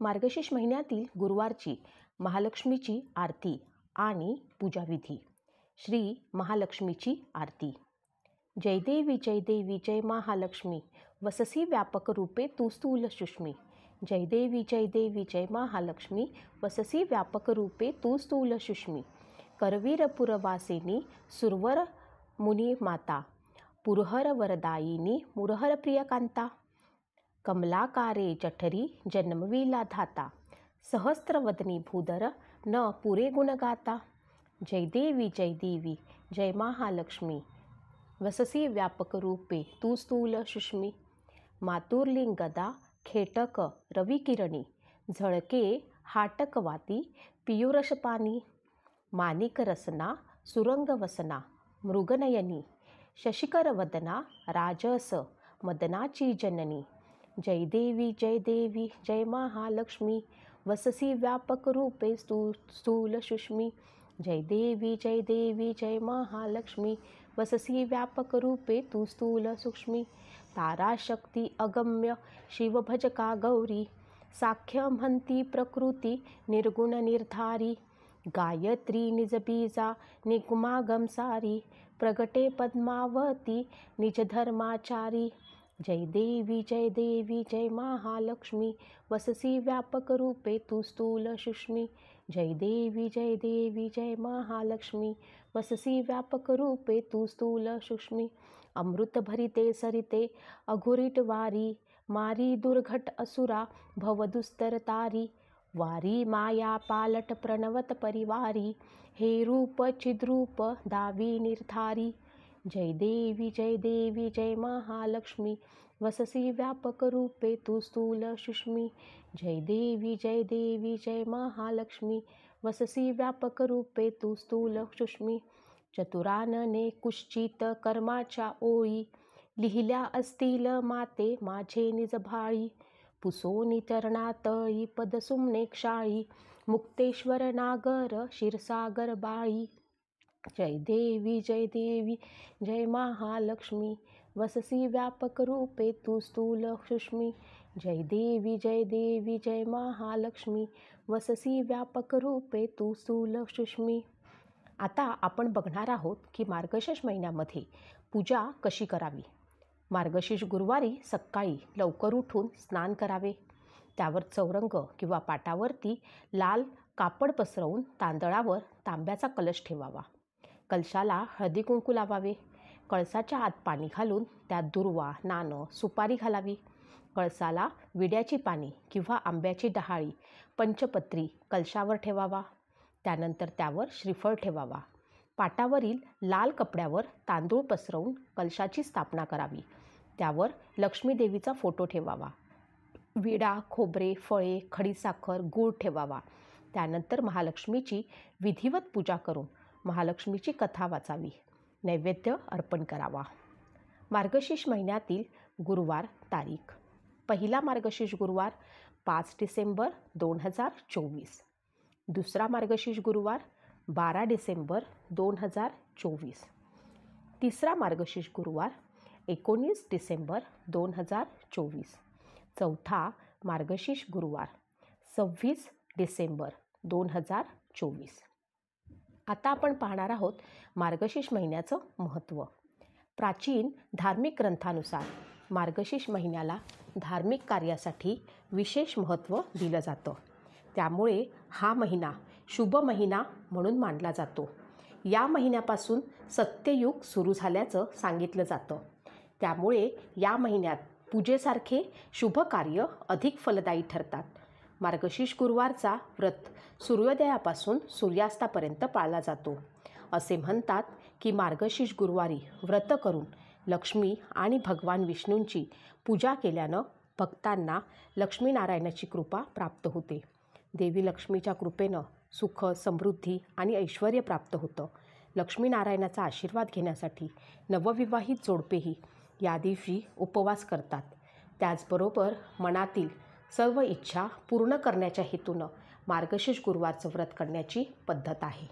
मार्गशीर्ष महिन्यातील गुरुवारची महालक्ष्मीची आरती आणि पूजाविधी. श्री महालक्ष्मीची आरती. जय देवी जय महालक्ष्मी, वससी व्यापक रूपे तू स्थूल सुष्मी. जय देवी जय महालक्ष्मी, वससी व्यापक रूपे तू स्थूल सुष्मी. करवीरपुरवासिनी सुरवर मुनी माता, पुरहर वरदायिनी मुरहर प्रियकांता. कमलाकारे जठरी जन्मविला धाता, सहस्त्रवदनी भूधर न पुरे गुणगाता. जय देवी जय महालक्ष्मी, वससी व्यापक रूपे तू स्थूल सुष्मी. मातुरलिंग गदा खेटक रविकिरणी, झळके हाटकवाती पियुरशपानी. माणिक रसना सुरंग वसना मृगनयनी, शशिकर वदना राजस मदनाची जननी. जय देवी जय महालक्ष्मी, वससी व्यापक रूपे स्थूल सुष्मी. जय देवी जय महालक्ष्मी, वससी व्यापक रूपे तू स्थूल सूक्ष्मी. ताराशक्ती अगम्य शिवभजका गौरी, साख्य म्हणती प्रकृती निर्गुण निर्धारी. गायत्री निजबीजा निगमागम सारी, प्रगटे पद्मावती निजधर्माचारी. जय देवी जय महालक्ष्मी, वससी व्यापक रूपे तू स्थूल सुष्मी. जय देवी जय महालक्ष्मी, वससी व्यापक रूपे तू स्थूल सुष्मी. अमृत भरिते सरिते अघोरिट वारी, मारी दुर्घट असुरा भवदुस्तर तारी. वारी माया पालट प्रणवत परिवारी, हे रूप चिद्रूप दावी निर्धारी. जय देवी जय महालक्ष्मी, वससी व्यापक रूपे तू स्थूल सुष्मी. जय देवी जय महालक्ष्मी, वससी व्यापक रूपे तू स्थूल सुष्मी. चतुरानने कुश्चित कर्माच्या ओळी, लिहिल्या असतील माते माझे निजभाळी. पुसोनी चरणातळी पदसुमने क्षाळी, मुक्तेश्वर नागर क्षीरसागर बाळी. जय देवी जय महालक्ष्मी, वससी व्यापक रूपे तू स्थूल सुष्मी. जय देवी जय महालक्ष्मी, वससी व्यापक रूपे तू स्थूल सुष्मी. आता आपण बघणार आहोत की मार्गशीर्ष महिन्यामध्ये पूजा कशी करावी. मार्गशीर्ष गुरुवारी सकाळी लवकर उठून स्नान करावे. त्यावर चौरंग किंवा पाटावरती लाल कापड पसरवून तांदळावर तांब्याचा कलश ठेवावा. कलशाला हळदी कुंकू लावावे. कळसाच्या आत पाणी घालून त्यात दुर्वा, नाणं, सुपारी घालावी. कळसाला विड्याची पाने किंवा आंब्याची डहाळी, पंचपत्री कलशावर ठेवावा. त्यानंतर त्यावर श्रीफळ ठेवावा. पाटावरील लाल कपड्यावर तांदूळ पसरवून कलशाची स्थापना करावी. त्यावर लक्ष्मी देवीचा फोटो ठेवावा. विडा, खोबरे, फळे, खडीसाखर, गूळ ठेवावा. त्यानंतर महालक्ष्मीची विधिवत पूजा करून महालक्ष्मीची कथा वाचावी. नैवेद्य अर्पण करावा. मार्गशीर्ष महिन्यातील गुरुवार तारीख. पहिला मार्गशीर्ष गुरुवार 5 डिसेंबर 2024. दुसरा मार्गशीर्ष गुरुवार 12 डिसेंबर 2024. तिसरा मार्गशीर्ष गुरुवार 19 डिसेंबर 2024. चौथा मार्गशीर्ष गुरुवार 26 डिसेंबर 2024. आता आपण पाहणार आहोत मार्गशीर्ष महिन्याचं महत्त्व. प्राचीन धार्मिक ग्रंथानुसार मार्गशीर्ष महिन्याला धार्मिक कार्यासाठी विशेष महत्त्व दिलं जातं. त्यामुळे हा महिना शुभ महिना म्हणून मानला जातो. या महिन्यापासून सत्ययुग सुरू झाल्याचं सांगितलं जातं. त्यामुळे या महिन्यात पूजेसारखे शुभ कार्य अधिक फलदायी ठरतात. मार्गशीर्ष गुरुवारचा व्रत सूर्योदयापासून सूर्यास्तापर्यंत पाळला जातो. असे म्हणतात की मार्गशीर्ष गुरुवारी व्रत करून लक्ष्मी आणि भगवान विष्णूंची पूजा केल्यानं भक्तांना लक्ष्मीनारायणाची कृपा प्राप्त होते. देवी लक्ष्मीच्या कृपेनं सुख, समृद्धी आणि ऐश्वर प्राप्त होतं. लक्ष्मीनारायणाचा आशीर्वाद घेण्यासाठी नवविवाहित जोडपेही या दिवशी उपवास करतात. त्याचबरोबर मनातील सर्व इच्छा पूर्ण करण्याच्या हेतूनं मार्गशीर्ष गुरुवारचं व्रत करण्याची पद्धत आहे.